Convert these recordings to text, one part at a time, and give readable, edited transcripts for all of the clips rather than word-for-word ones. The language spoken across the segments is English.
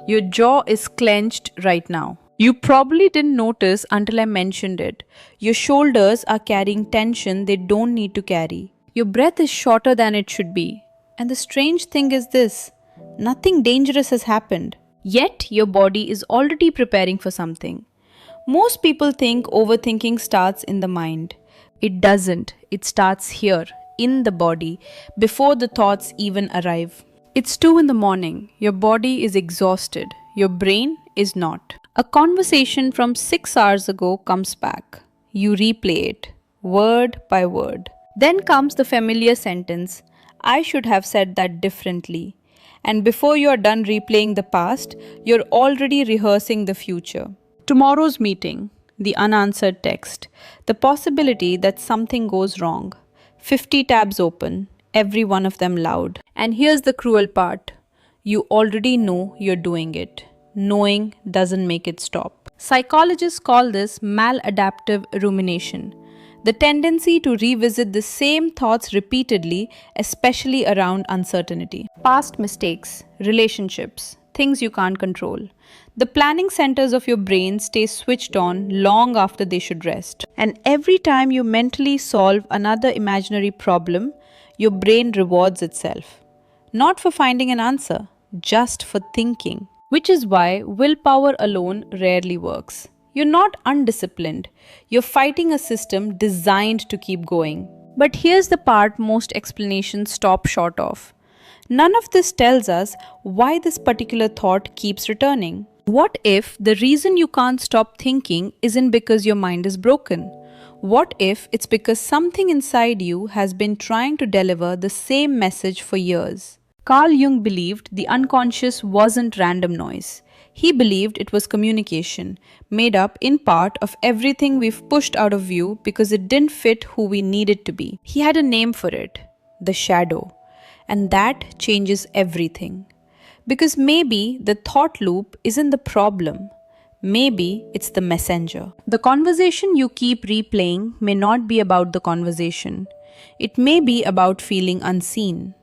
Your jaw is clenched right now. You probably didn't notice until I mentioned it. Your shoulders are carrying tension they don't need to carry. Your breath is shorter than it should be. And the strange thing is this: nothing dangerous has happened. Yet your body is already preparing for something. Most people think overthinking starts in the mind. It doesn't. It starts here, in the body, before the thoughts even arrive. It's 2 in the morning. Your body is exhausted. Your brain is not. A conversation from 6 hours ago comes back. You replay it, word by word. Then comes the familiar sentence: I should have said that differently. And before you're done replaying the past, you're already rehearsing the future. Tomorrow's meeting, the unanswered text, the possibility that something goes wrong. 50 tabs open, every one of them loud. And here's the cruel part: you already know you're doing it. Knowing doesn't make it stop. Psychologists call this maladaptive rumination, the tendency to revisit the same thoughts repeatedly, especially around uncertainty. Past mistakes, relationships, things you can't control. The planning centers of your brain stay switched on long after they should rest. And every time you mentally solve another imaginary problem, your brain rewards itself. Not for finding an answer, just for thinking. Which is why willpower alone rarely works. You're not undisciplined. You're fighting a system designed to keep going. But here's the part most explanations stop short of. None of this tells us why this particular thought keeps returning. What if the reason you can't stop thinking isn't because your mind is broken? What if it's because something inside you has been trying to deliver the same message for years? Carl Jung believed the unconscious wasn't random noise. He believed it was communication, made up in part of everything we've pushed out of view because it didn't fit who we needed to be. He had a name for it: the shadow. And that changes everything. Because maybe the thought loop isn't the problem. Maybe it's the messenger. The conversation you keep replaying may not be about the conversation. It may be about feeling unseen.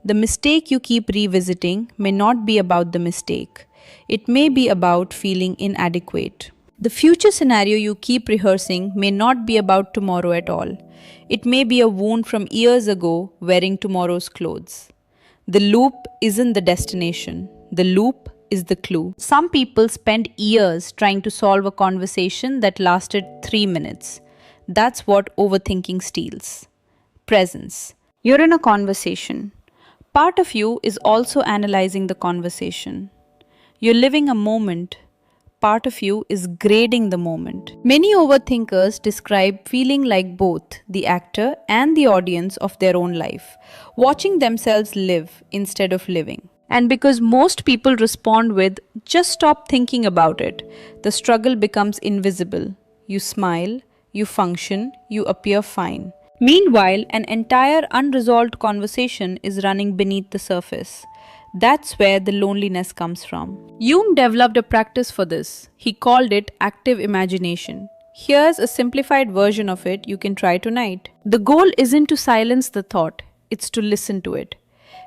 The mistake you keep revisiting may not be about the mistake. It may be about feeling inadequate. The future scenario you keep rehearsing may not be about tomorrow at all. It may be a wound from years ago wearing tomorrow's clothes. The loop isn't the destination. The loop is the clue. Some people spend years trying to solve a conversation that lasted 3 minutes. That's what overthinking steals. Presence. You're in a conversation. Part of you is also analyzing the conversation. You're living a moment. Part of you is grading the moment. Many overthinkers describe feeling like both the actor and the audience of their own life, watching themselves live instead of living. And because most people respond with, just stop thinking about it, the struggle becomes invisible. You smile, you function, you appear fine. Meanwhile, an entire unresolved conversation is running beneath the surface. That's where the loneliness comes from. Jung developed a practice for this. He called it active imagination. Here's a simplified version of it you can try tonight. The goal isn't to silence the thought, it's to listen to it.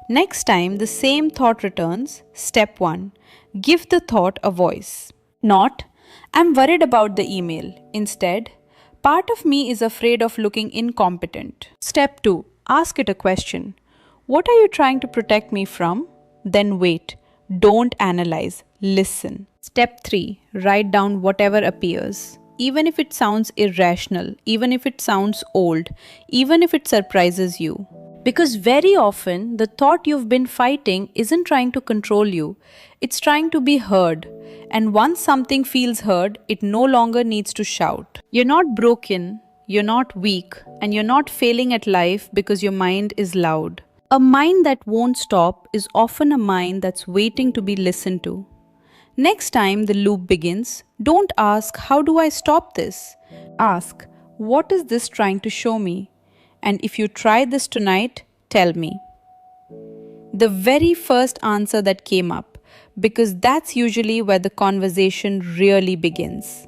Next time the same thought returns, step 1, give the thought a voice. Not, I'm worried about the email. Instead, part of me is afraid of looking incompetent. Step 2, ask it a question. What are you trying to protect me from? Then wait. Don't analyze. Listen. Step 3, write down whatever appears. Even if it sounds irrational, even if it sounds old, even if it surprises you. Because very often, the thought you've been fighting isn't trying to control you, it's trying to be heard. And once something feels heard, it no longer needs to shout. You're not broken, you're not weak, and you're not failing at life because your mind is loud. A mind that won't stop is often a mind that's waiting to be listened to. Next time the loop begins, don't ask, how do I stop this? Ask, what is this trying to show me? And if you try this tonight, tell me. The very first answer that came up, because that's usually where the conversation really begins.